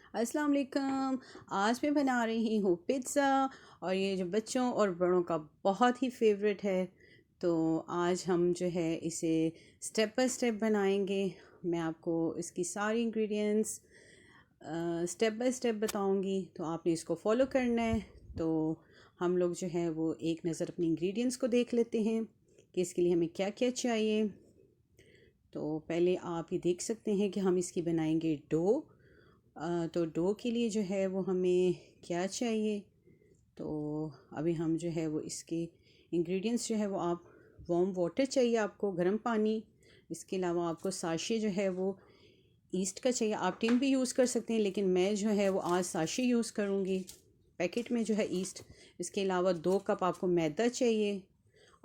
अस्सलाम वालेकुम। आज मैं बना रही हूँ पिज़्ज़ा और ये जो बच्चों और बड़ों का बहुत ही फेवरेट है। तो आज हम जो है इसे स्टेप बाय स्टेप बनाएंगे। मैं आपको इसकी सारी इंग्रेडिएंट्स स्टेप बाय स्टेप बताऊंगी, तो आपने इसको फॉलो करना है। तो हम लोग जो है वो एक नज़र अपनी इंग्रेडिएंट्स को देख लेते हैं कि इसके लिए हमें क्या क्या चाहिए। तो पहले आप ये देख सकते हैं कि हम इसकी बनाएंगे डो। तो डो के लिए जो है वो हमें क्या चाहिए। तो अभी हम जो है वो इसके इंग्रेडिएंट्स जो है वो आप वार्म वाटर चाहिए, आपको गर्म पानी। इसके अलावा आपको साशे जो है वो ईस्ट का चाहिए। आप टिन भी यूज़ कर सकते हैं, लेकिन मैं जो है वो आज साशे यूज़ करूँगी, पैकेट में जो है ईस्ट। इसके अलावा 2 कप आपको मैदा चाहिए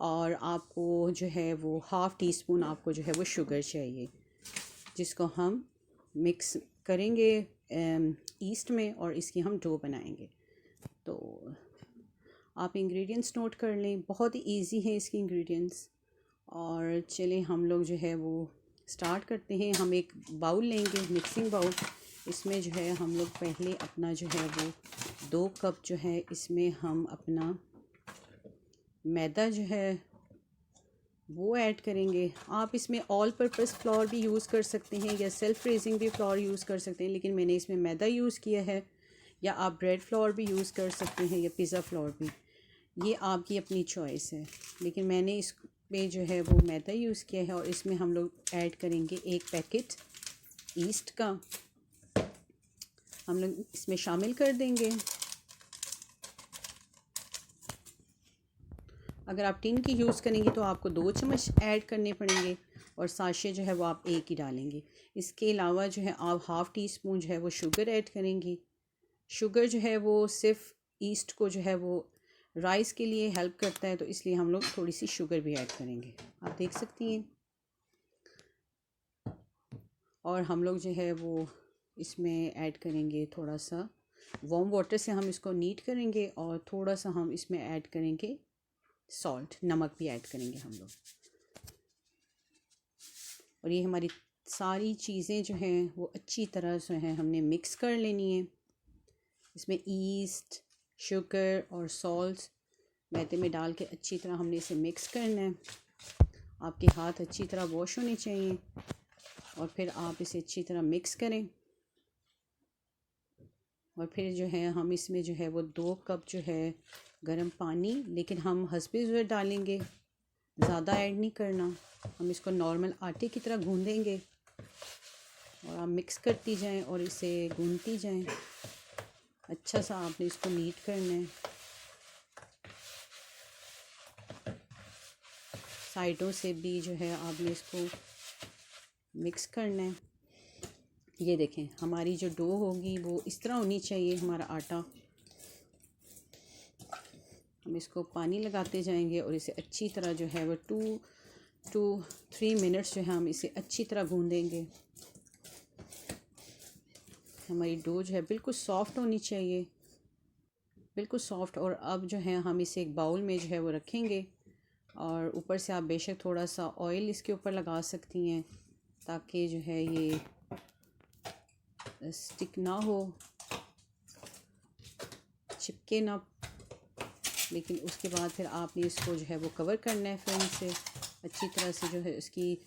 और आपको जो है वो हाफ़ टी स्पून आपको जो है वो शुगर चाहिए, जिसको हम मिक्स करेंगे ईस्ट में और इसकी हम डो बनाएंगे। तो आप इंग्रेडिएंट्स नोट कर लें, बहुत ही इजी है इसकी इंग्रेडिएंट्स। और चलें हम लोग जो है वो स्टार्ट करते हैं। हम एक बाउल लेंगे, मिक्सिंग बाउल। इसमें जो है हम लोग पहले अपना जो है वो 2 कप जो है इसमें हम अपना मैदा जो है वो ऐड करेंगे। आप इसमें ऑल पर्पस फ्लोर भी यूज़ कर सकते हैं या सेल्फ रेजिंग भी फ्लोर यूज़ कर सकते हैं, लेकिन मैंने इसमें मैदा यूज़ किया है। या आप ब्रेड फ्लोर भी यूज़ कर सकते हैं या पिज़्ज़ा फ्लोर भी, ये आपकी अपनी चॉइस है। लेकिन मैंने इस पे जो है वो मैदा यूज़ किया है और इसमें हम लोग ऐड करेंगे 1 पैकेट ईस्ट का, हम लोग इसमें शामिल कर देंगे। अगर आप टिन की यूज़ करेंगे तो आपको 2 चम्मच ऐड करने पड़ेंगे और साशे जो है वो आप एक ही डालेंगे। इसके अलावा जो है आप हाफ़ टी स्पून जो है वो शुगर ऐड करेंगी। शुगर जो है वो सिर्फ ईस्ट को जो है वो राइस के लिए हेल्प करता है, तो इसलिए हम लोग थोड़ी सी शुगर भी ऐड करेंगे, आप देख सकती हैं। और हम लोग जो है वो इसमें ऐड करेंगे थोड़ा सा वार्म वाटर से हम इसको नीट करेंगे और थोड़ा सा हम इसमें ऐड करेंगे सॉल्ट, नमक भी ऐड करेंगे हम लोग। और ये हमारी सारी चीज़ें जो हैं वो अच्छी तरह से हैं हमने मिक्स कर लेनी है। इसमें ईस्ट, शुगर और सॉल्ट मैदे में डाल के अच्छी तरह हमने इसे मिक्स करना है। आपके हाथ अच्छी तरह वॉश होने चाहिए और फिर आप इसे अच्छी तरह मिक्स करें। और फिर जो है हम इसमें जो है वो 2 कप जो है गर्म पानी, लेकिन हम हस्बे ज़रूरत डालेंगे, ज़्यादा ऐड नहीं करना। हम इसको नॉर्मल आटे की तरह गूँधेंगे और आप मिक्स करती जाएं और इसे गूँधती जाएं। अच्छा सा आपने इसको नीट करना है, साइडों से भी जो है आपने इसको मिक्स करना है। ये देखें हमारी जो डो होगी वो इस तरह होनी चाहिए हमारा आटा। हम इसको पानी लगाते जाएंगे और इसे अच्छी तरह जो है वो 2 to 3 मिनट्स जो है हम इसे अच्छी तरह गूँधेंगे। हमारी डो जो है बिल्कुल सॉफ्ट होनी चाहिए, बिल्कुल सॉफ्ट। और अब जो है हम इसे एक बाउल में जो है वो रखेंगे और ऊपर से आप बेशक थोड़ा सा ऑयल इसके ऊपर लगा सकती हैं ताकि जो है ये स्टिक ना हो, चिपके ना। लेकिन उसके बाद फिर आपने इसको जो है वो कवर करना है फिल्म से अच्छी तरह से, जो है इसकी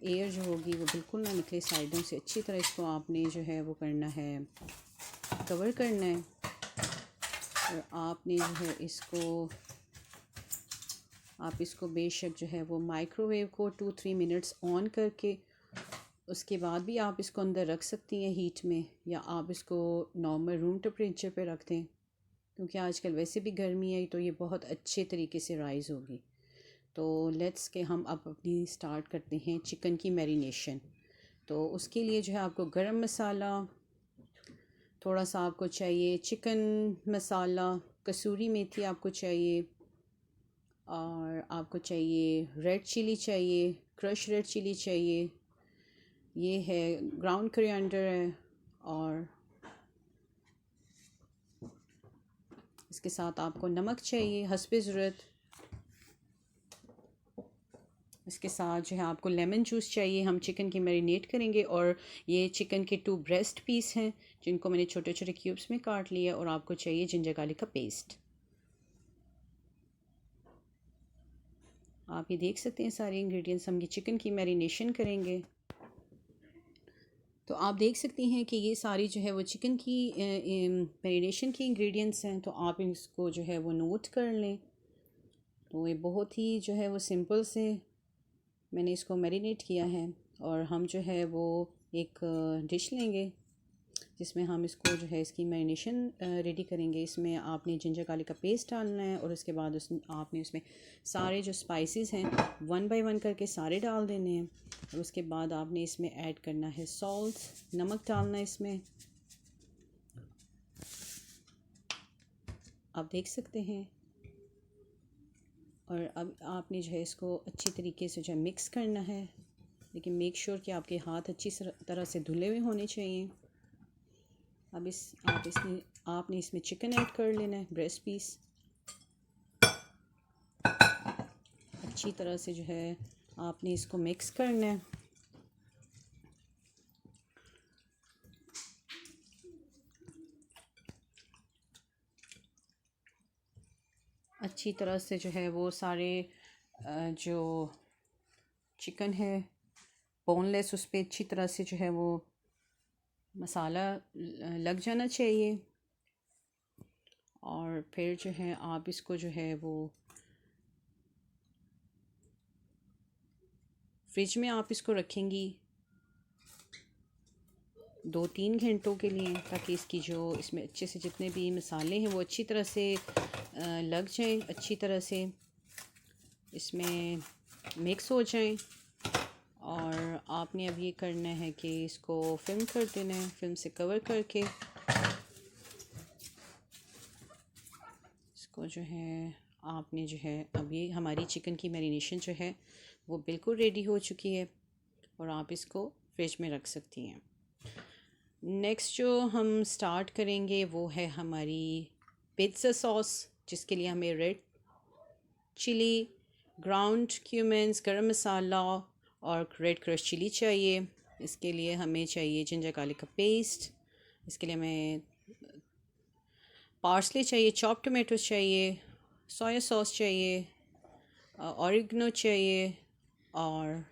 एयर जो होगी वो बिल्कुल ना निकले साइडों से। अच्छी तरह इसको आपने जो है वो करना है, कवर करना है। और आपने जो है इसको बेशक जो है वो माइक्रोवेव को 2-3 मिनट्स ऑन करके उसके बाद भी आप इसको अंदर रख सकती हैं हीट में, या आप इसको नॉर्मल रूम टेम्परेचर पे रख दें, क्योंकि आजकल वैसे भी गर्मी है तो ये बहुत अच्छे तरीके से राइज़ होगी। तो लेट्स के हम अब अपनी स्टार्ट करते हैं चिकन की मैरिनेशन। तो उसके लिए जो है आपको गरम मसाला, थोड़ा सा आपको चाहिए चिकन मसाला, कसूरी मेथी आपको चाहिए, और आपको चाहिए रेड चिली चाहिए, क्रश रेड चिली चाहिए, ये है ग्राउंड कोरिएंडर है, और इसके साथ आपको नमक चाहिए हस्बे ज़रूरत। इसके साथ जो है आपको लेमन जूस चाहिए। हम चिकन की मैरिनेट करेंगे और ये चिकन के 2 ब्रेस्ट पीस हैं जिनको मैंने छोटे छोटे क्यूब्स में काट लिया। और आपको चाहिए जिंजर गार्लिक का पेस्ट। आप ये देख सकते हैं सारे इंग्रेडिएंट्स। हम ये चिकन की मैरिनेशन करेंगे तो आप देख सकती हैं कि ये सारी जो है वो चिकन की मैरिनेशन की इंग्रेडिएंट्स हैं। तो आप इसको जो है वो नोट कर लें। तो ये बहुत ही जो है वो सिंपल से मैंने इसको मैरिनेट किया है। और हम जो है वो एक डिश लेंगे जिसमें हम इसको जो है इसकी मैरिनेशन रेडी करेंगे। इसमें आपने जिंजर गार्लिक का पेस्ट डालना है और उसके बाद आपने उसमें सारे जो स्पाइसेस हैं 1 बाय 1 करके सारे डाल देने हैं। और उसके बाद आपने इसमें ऐड करना है सॉल्ट, नमक डालना है इसमें। आप देख सकते हैं। और अब आपने जो है इसको अच्छी तरीके से जो है मिक्स करना है। लेकिन मेक श्योर कि आपके हाथ अच्छी तरह से धुले हुए होने चाहिए। अब आपने इसमें चिकन ऐड कर लेना है, ब्रेस्ट पीस। अच्छी तरह से जो है आपने इसको मिक्स करना है। अच्छी तरह से जो है वो सारे जो चिकन है बोनलेस उस पर अच्छी तरह से जो है वो मसाला लग जाना चाहिए। और फिर जो है आप इसको जो है वो फ्रिज में आप इसको रखेंगी 2-3 घंटों के लिए, ताकि इसकी जो इसमें अच्छे से जितने भी मसाले हैं वो अच्छी तरह से लग जाएं, अच्छी तरह से इसमें मिक्स हो जाएं। और आपने अब ये करना है कि इसको फिल्म कर देना है, फिल्म से कवर करके इसको जो है आपने जो है अब ये हमारी चिकन की मैरिनेशन जो है वो बिल्कुल रेडी हो चुकी है और आप इसको फ्रिज में रख सकती हैं। नेक्स्ट जो हम स्टार्ट करेंगे वो है हमारी पिज़्ज़ा सॉस, जिसके लिए हमें रेड चिली, ग्राउंड क्यूमिन्स, गरम मसाला और रेड क्रश चिली चाहिए। इसके लिए हमें चाहिए जिंजर गार्लिक का पेस्ट। इसके लिए हमें पार्सले चाहिए, चॉप टमाटोज चाहिए, सोया सॉस चाहिए, ऑरिगनो चाहिए और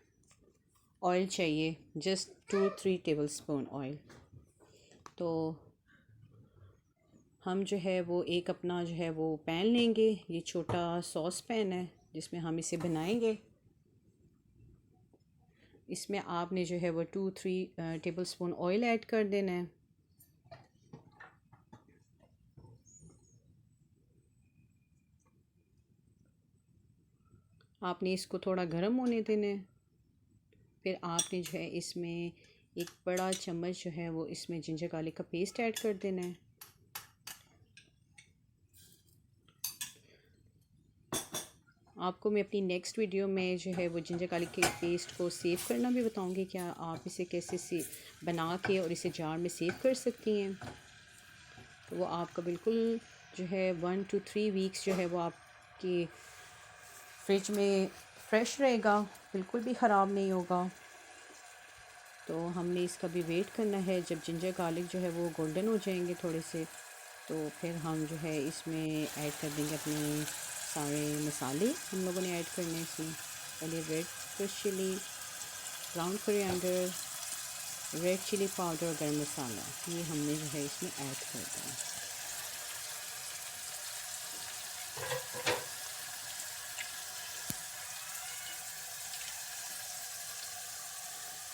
ऑयल चाहिए, जस्ट 2-3 टेबलस्पून ऑयल। तो हम जो है वो एक अपना जो है वो पैन लेंगे। ये छोटा सॉस पैन है जिसमें हम इसे बनाएंगे। इसमें आपने जो है वो 2-3 टेबलस्पून ऑयल ऐड कर देना है। आपने इसको थोड़ा गर्म होने देना है। फिर आपने जो है इसमें एक बड़ा चम्मच जो है वो इसमें जिंजर गार्लिक का पेस्ट ऐड कर देना है। आपको मैं अपनी नेक्स्ट वीडियो में जो है वो जिंजर गार्लिक के पेस्ट को सेव करना भी बताऊंगी, क्या आप इसे कैसे बना के और इसे जार में सेव कर सकती हैं। तो वो आपका बिल्कुल जो है 1 to 3 वीक्स जो है वो आपके फ्रिज में फ्रेश रहेगा, बिल्कुल भी ख़राब नहीं होगा। तो हमने इसका भी वेट करना है। जब जिंजर गार्लिक जो है वो गोल्डन हो जाएंगे थोड़े से, तो फिर हम जो है इसमें ऐड कर देंगे अपने सारे मसाले। हम लोगों ने ऐड करने इसमें पहले red crush chilli, brown coriander, red chilli powder और गर्म मसाला, ये हमने जो है इसमें ऐड कर देना।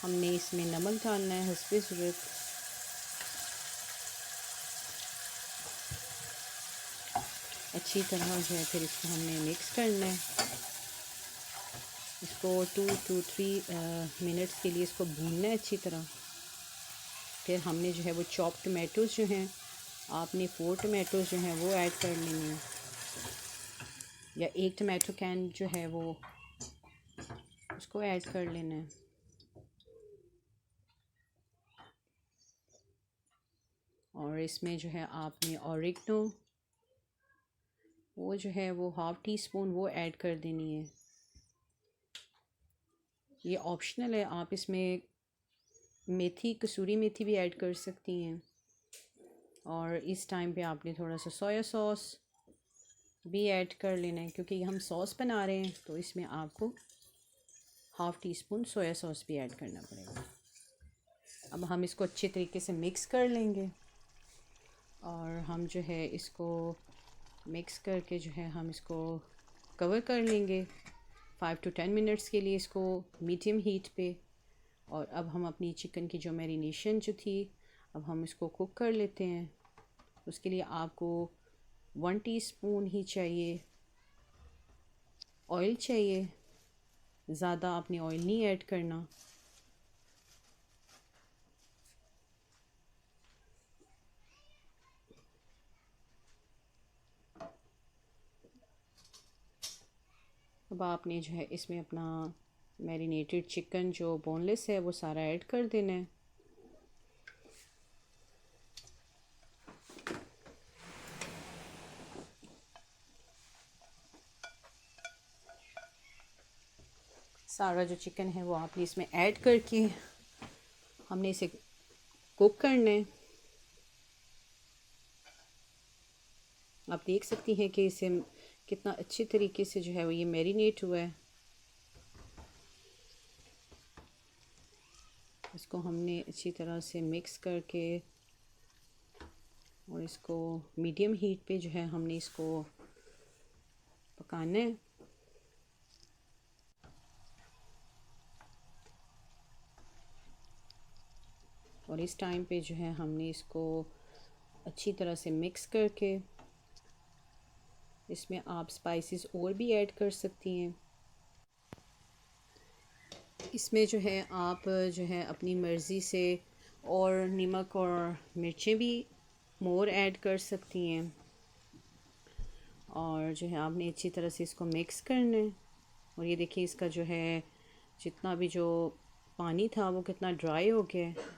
हमने इसमें नमक डालना है हस्बे ज़रूरत। अच्छी तरह जो है फिर इसको हमने मिक्स करना है। इसको 2 to 3 मिनट्स के लिए इसको भूनना है अच्छी तरह। फिर हमने जो है वो चॉप टमाटोज़ जो हैं, आपने 4 टमाटोज़ जो हैं वो ऐड कर लेने हैं, या 1 टमाटो कैन जो है वो उसको ऐड कर लेना है। और इसमें जो है आपने ऑरिगनो वो जो है वो 1/2 टीस्पून वो ऐड कर देनी है। ये ऑप्शनल है, आप इसमें मेथी, कसूरी मेथी भी ऐड कर सकती हैं। और इस टाइम पे आपने थोड़ा सा सोया सॉस भी ऐड कर लेना है, क्योंकि हम सॉस बना रहे हैं तो इसमें आपको half tea spoon soya sauce भी ऐड करना पड़ेगा। अब हम इसको अच्छे तरीके से मिक्स कर लेंगे और हम जो है इसको मिक्स करके जो है हम इसको कवर कर लेंगे 5 to 10 मिनट्स के लिए, इसको मीडियम हीट पे। और अब हम अपनी चिकन की जो मैरिनेशन जो थी, अब हम इसको कुक कर लेते हैं। उसके लिए आपको 1 टीस्पून ही चाहिए ऑयल चाहिए, ज़्यादा आपने ऑयल नहीं ऐड करना। अब आपने जो है इसमें अपना मैरिनेटेड चिकन जो बोनलेस है वो सारा ऐड कर देना है। सारा जो चिकन है वो आपने इसमें ऐड करके हमने इसे कुक करना है। आप देख सकती हैं कि इसे कितना अच्छे तरीके से जो है वो ये मैरिनेट हुआ है। इसको हमने अच्छी तरह से मिक्स करके और इसको मीडियम हीट पे जो है हमने इसको पकाना है। और इस टाइम पे जो है हमने इसको अच्छी तरह से मिक्स करके इसमें आप स्पाइसेस और भी ऐड कर सकती हैं। इसमें जो है आप जो है अपनी मर्ज़ी से और नमक और मिर्चें भी मोर ऐड कर सकती हैं। और जो है आपने अच्छी तरह से इसको मिक्स करना है। और ये देखिए इसका जो है जितना भी जो पानी था वो कितना ड्राई हो गया है।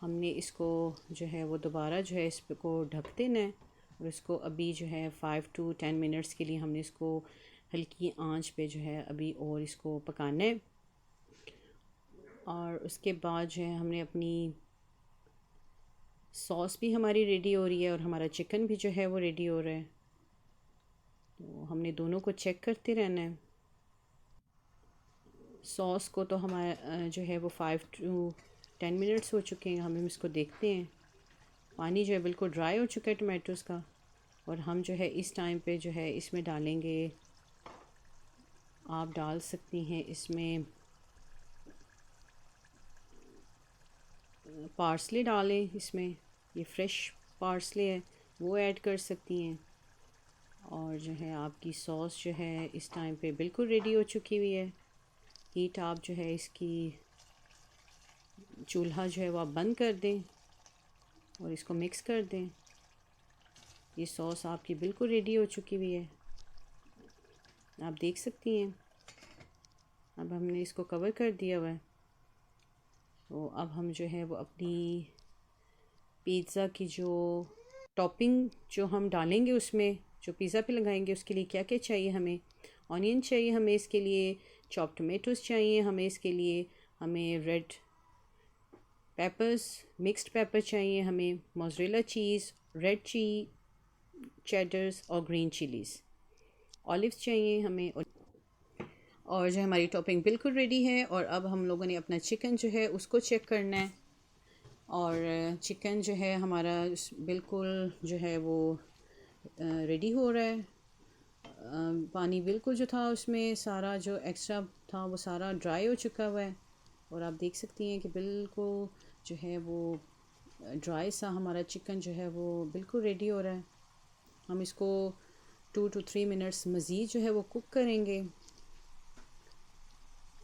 हमने इसको जो है वो दोबारा जो है इसको ढक देना है और इसको अभी जो है 5 to 10 मिनट्स के लिए हमने इसको हल्की आंच पे जो है अभी और इसको पकाना है। और उसके बाद जो है हमने अपनी सॉस भी हमारी रेडी हो रही है और हमारा चिकन भी जो है वो रेडी हो रहा है। तो हमने दोनों को चेक करते रहना है। सॉस को तो हमारा जो है वो 5 to 10 मिनट्स हो चुके हैं। हम इसको देखते हैं, पानी जो है बिल्कुल ड्राई हो चुका है टमाटोज़ का। और हम जो है इस टाइम पे जो है इसमें डालेंगे, आप डाल सकती हैं इसमें पार्सले डालें, इसमें ये फ्रेश पार्सले है वो ऐड कर सकती हैं। और जो है आपकी सॉस जो है इस टाइम पे बिल्कुल रेडी हो चुकी हुई है। हीट आप जो है इसकी चूल्हा जो है वो आप बंद कर दें और इसको मिक्स कर दें। ये सॉस आपकी बिल्कुल रेडी हो चुकी हुई है, आप देख सकती हैं। अब हमने इसको कवर कर दिया हुआ है। तो अब हम जो है वो अपनी पिज़्ज़ा की जो टॉपिंग जो हम डालेंगे उसमें, जो पिज़्ज़ा पे लगाएंगे, उसके लिए क्या क्या चाहिए हमें। ऑनियन चाहिए हमें इसके लिए, चॉप टमेटोज़ चाहिए हमें इसके लिए, हमें रेड पेपर्स, मिक्स्ड पेपर चाहिए हमें, मोज़रेला चीज़, रेड चेडर्स और ग्रीन चिलीज़, ऑलिव्स चाहिए हमें। और जो हमारी टॉपिंग बिल्कुल रेडी है। और अब हम लोगों ने अपना चिकन जो है उसको चेक करना है। और चिकन जो है हमारा बिल्कुल जो है वो रेडी हो रहा है। पानी बिल्कुल जो था उसमें सारा जो एक्स्ट्रा था वो सारा ड्राई हो चुका हुआ है। और आप देख सकती हैं कि बिल्कुल जो है वो ड्राई सा हमारा चिकन जो है वो बिल्कुल रेडी हो रहा है। हम इसको 2 to 3 मिनट्स मज़ीद जो है वो कुक करेंगे।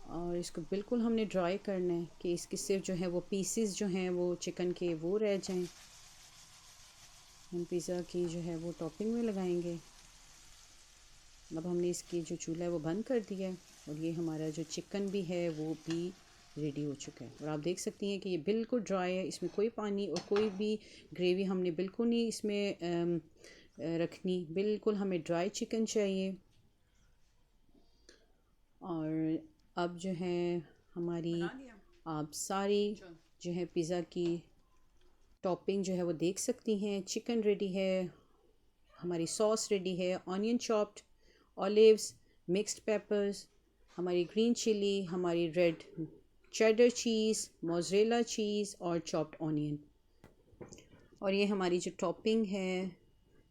और इसको बिल्कुल हमने ड्राई करना है कि इसकी सिर्फ जो है वो पीसेस जो हैं वो चिकन के वो रह जाएं। हम पिज़्ज़ा की जो है वो टॉपिंग में लगाएंगे। अब हमने इसकी जो चूल्हा है वो बंद कर दिया है और ये हमारा जो चिकन भी है वो भी रेडी हो चुका है। और आप देख सकती हैं कि ये बिल्कुल ड्राई है, इसमें कोई पानी और कोई भी ग्रेवी हमने बिल्कुल नहीं इसमें रखनी। बिल्कुल हमें ड्राई चिकन चाहिए। और अब जो है हमारी आप सारी जो है पिज़्ज़ा की टॉपिंग जो है वो देख सकती हैं। चिकन रेडी है, हमारी सॉस रेडी है, onion chopped, olives, mixed papers, हमारी ग्रीन चिली, हमारी रेड चेडर चीज़, मोज़रेला चीज़ और चॉप्ड ऑनियन। और ये हमारी जो टॉपिंग है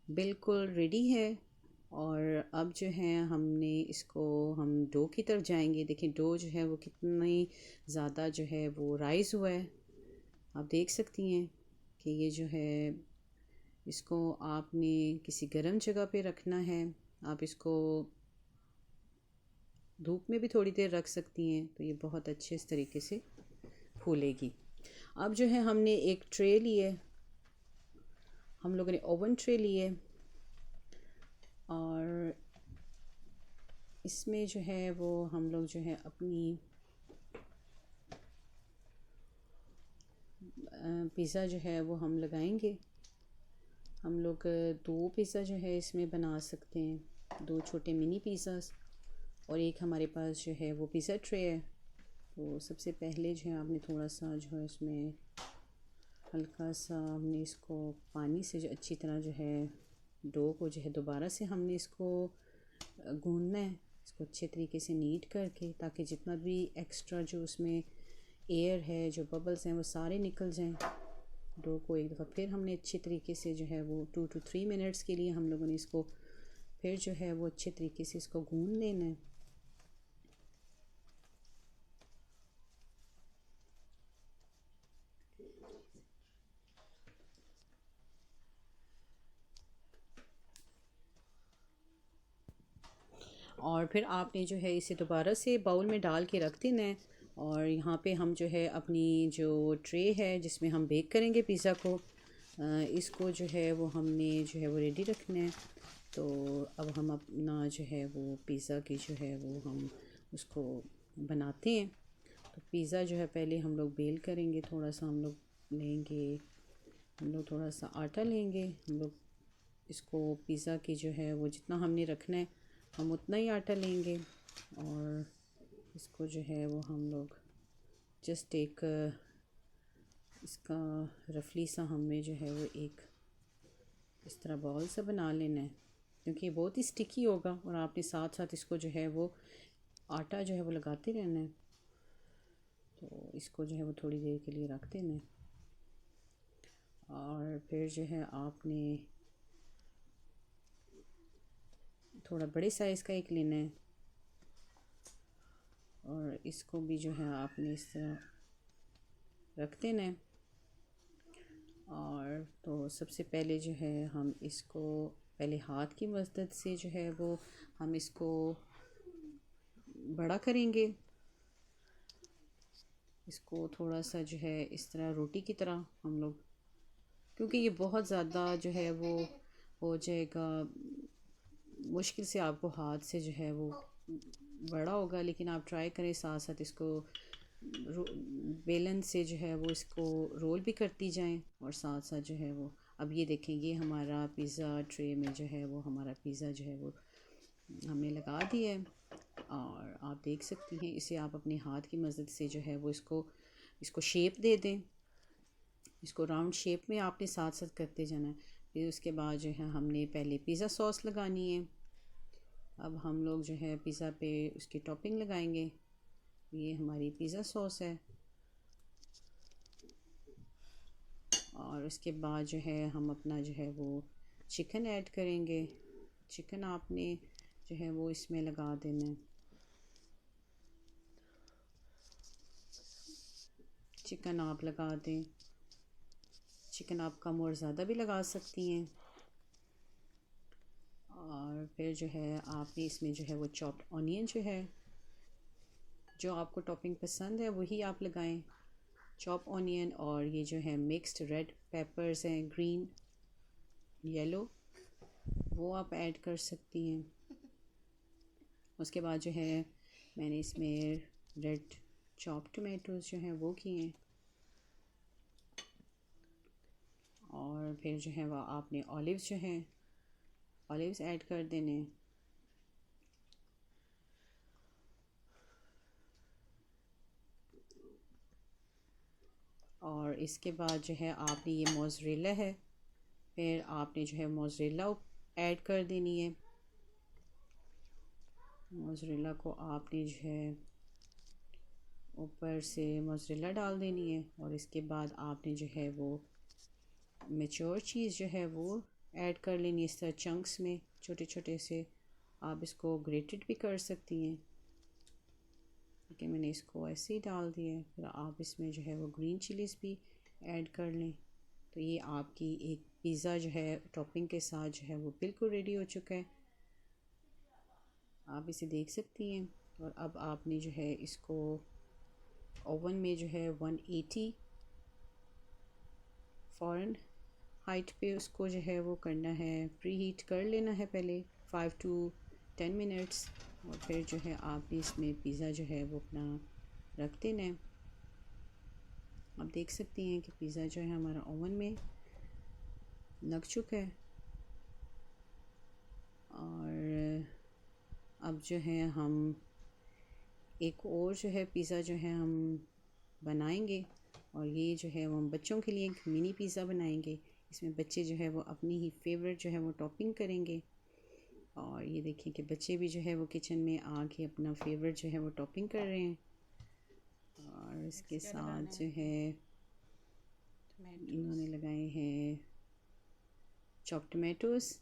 बिल्कुल रेडी है। और अब जो है हमने इसको हम डो की तरफ जाएंगे। देखिए डो जो है वो कितनी ज़्यादा जो है वो राइज़ हुआ है, आप देख सकती हैं कि ये जो है इसको आपने किसी गर्म जगह पे रखना है। आप इसको धूप में भी थोड़ी देर रख सकती हैं तो ये बहुत अच्छे इस तरीके से फूलेगी। अब जो है हमने एक ट्रे लिए, हम लोगों ने ओवन ट्रे लिए और इसमें जो है वो हम लोग जो है अपनी पिज़्ज़ा जो है वो हम लगाएंगे। हम लोग दो पिज़्ज़ा जो है इसमें बना सकते हैं, दो छोटे मिनी पिज़्ज़ास। और एक हमारे पास जो है वो पिज़्ज़ा ट्रे है। तो सबसे पहले जो है आपने थोड़ा सा जो है इसमें हल्का सा हमने इसको पानी से जो अच्छी तरह जो है डो को जो है दोबारा से हमने इसको गूंदना है, इसको अच्छे तरीके से नीट करके, ताकि जितना भी एक्स्ट्रा जो उसमें एयर है, जो बबल्स हैं, वो सारे निकल जाएं। डो को एक दफ़ा फिर हमने अच्छे तरीके से जो है वो 2 to 3 मिनट्स के लिए हम लोगों ने इसको फिर जो है वो अच्छे तरीके से इसको गूंद लेना है। और फिर आपने जो है इसे दोबारा से बाउल में डाल के रख देना है। और यहाँ पे हम जो है अपनी जो ट्रे है जिसमें हम बेक करेंगे पिज़्ज़ा को, इसको जो है वो हमने जो है वो रेडी रखना है। तो अब हम अपना जो है वो पिज़्ज़ा की जो है वो हम उसको बनाते हैं। तो पिज़्ज़ा जो है पहले हम लोग बेल करेंगे, थोड़ा सा हम लोग लेंगे, हम लोग थोड़ा सा आटा लेंगे, हम लोग इसको पिज़्ज़ा की जो है वो जितना हमने रखना है हम उतना ही आटा लेंगे। और इसको जो है वो हम लोग जस्ट एक इसका रफली सा हमें जो है वो एक इस तरह बॉल सा बना लेना है, क्योंकि ये बहुत ही स्टिकी होगा और आपने साथ साथ इसको जो है वो आटा जो है वो लगाते रहना है। तो इसको जो है वो थोड़ी देर के लिए रख देना है। और फिर जो है आपने थोड़ा बड़े साइज़ का एक लेना है और इसको भी जो है आपने इस तरह रख देना है। और तो सबसे पहले जो है हम इसको पहले हाथ की मदद से जो है वो हम इसको बड़ा करेंगे। इसको थोड़ा सा जो है इस तरह रोटी की तरह हम लोग, क्योंकि ये बहुत ज़्यादा जो है वो हो जाएगा, मुश्किल से आपको हाथ से जो है वो बड़ा होगा, लेकिन आप ट्राई करें साथ साथ इसको बेलन से जो है वो इसको रोल भी करती जाएं और साथ साथ जो है वो अब ये देखें ये हमारा पिज़्ज़ा ट्रे में जो है वो हमारा पिज़्ज़ा जो है वो हमने लगा दिया है। और आप देख सकती हैं इसे आप अपने हाथ की मदद से जो है वो इसको इसको शेप दे दें, इसको राउंड शेप में आपने साथ साथ करते जाना है। फिर उसके बाद जो है हमने पहले पिज़्ज़ा सॉस लगानी है। अब हम लोग जो है पिज़्ज़ा पे उसकी टॉपिंग लगाएंगे। ये हमारी पिज़्ज़ा सॉस है। और उसके बाद जो है हम अपना जो है वो चिकन ऐड करेंगे। चिकन आपने जो है वो इसमें लगा देना है। चिकन आप लगा दें, चिकन आप कम और ज़्यादा भी लगा सकती हैं। और फिर जो है आपने इसमें जो है वो चॉप्ड ऑनियन जो है, जो आपको टॉपिंग पसंद है वही आप लगाएं। चॉप ऑनियन और ये जो है मिक्स्ड रेड पेपर्स हैं, ग्रीन येलो, वो आप ऐड कर सकती हैं। उसके बाद जो है मैंने इसमें रेड चॉप टमाटोज़ जो हैं वो किए हैं। और फिर जो है वह आपने ऑलिव्स जो हैं ऑलिव्स ऐड कर देने। और इसके बाद जो है आपने ये मोज़रेला है, फिर आपने जो है मोज़रेला ऐड कर देनी है। मोज़रेला को आपने जो है ऊपर से मोज़रेला डाल देनी है और इसके बाद आपने जो है वो मैच्योर चीज़ जो है वो ऐड कर लेनी है। इस तरह चंक्स में छोटे छोटे से आप इसको ग्रेटेड भी कर सकती हैं, लेकिन मैंने इसको ऐसे ही डाल दिया है। फिर आप इसमें जो है वो ग्रीन चिलीज़ भी ऐड कर लें। तो ये आपकी एक पिज़्ज़ा जो है टॉपिंग के साथ जो है वो बिल्कुल रेडी हो चुका है, आप इसे देख सकती हैं। और अब आपने जो है इसको ओवन में जो है 180 फ़ौरन हाइट पे उसको जो है वो करना है, प्री हीट कर लेना है पहले 5 to 10 मिनट्स। और फिर जो है आपने इसमें पिज़्ज़ा जो है वो अपना रख देना है। आप देख सकती हैं कि पिज़्ज़ा जो है हमारा ओवन में लग चुका है। और अब जो है हम एक और जो है पिज़्ज़ा जो है हम बनाएंगे, और ये जो है वो हम बच्चों के लिए एक मिनी पिज़्ज़ा बनाएंगे। इसमें बच्चे जो है वो अपनी ही फेवरेट जो है वो टॉपिंग करेंगे। और ये देखिए कि बच्चे भी जो है वो किचन में आके अपना फेवरेट जो है वो टॉपिंग कर रहे हैं। और इसके साथ जो है इन्होंने लगाए हैं चॉप टमेटोज़,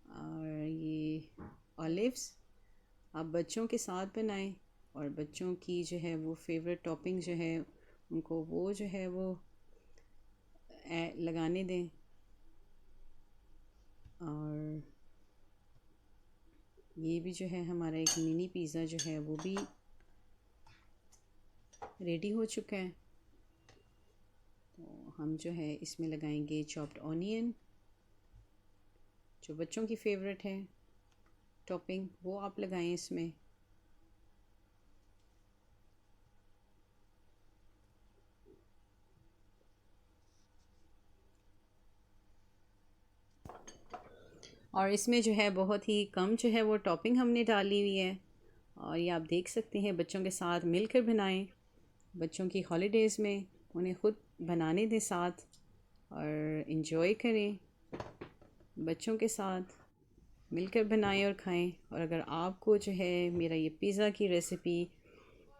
और ये ऑलिव्स। आप बच्चों के साथ बनाएं और बच्चों की जो है वो फेवरेट टॉपिंग जो है उनको वो जो है वो लगाने दें। और ये भी जो है हमारा एक मिनी पिज़्ज़ा जो है वो भी रेडी हो चुका है। तो हम जो है इसमें लगाएंगे चॉप्ड ऑनियन, जो बच्चों की फेवरेट है टॉपिंग, वो आप लगाएं इसमें। और इसमें जो है बहुत ही कम जो है वो टॉपिंग हमने डाली हुई है। और ये आप देख सकते हैं, बच्चों के साथ मिलकर बनाएं। बच्चों की हॉलीडेज़ में उन्हें ख़ुद बनाने दें साथ, और इन्जॉय करें बच्चों के साथ, मिलकर बनाएं और खाएं। और अगर आपको जो है मेरा ये पिज़्ज़ा की रेसिपी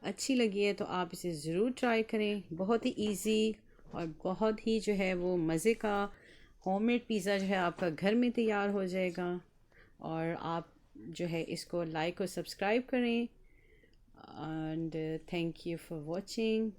अच्छी लगी है तो आप इसे ज़रूर ट्राई करें। बहुत ही इजी और बहुत ही जो है वो मज़े का होममेड पिज़्ज़ा जो है आपका घर में तैयार हो जाएगा। और आप जो है इसको लाइक और सब्सक्राइब करें। And thank you for watching.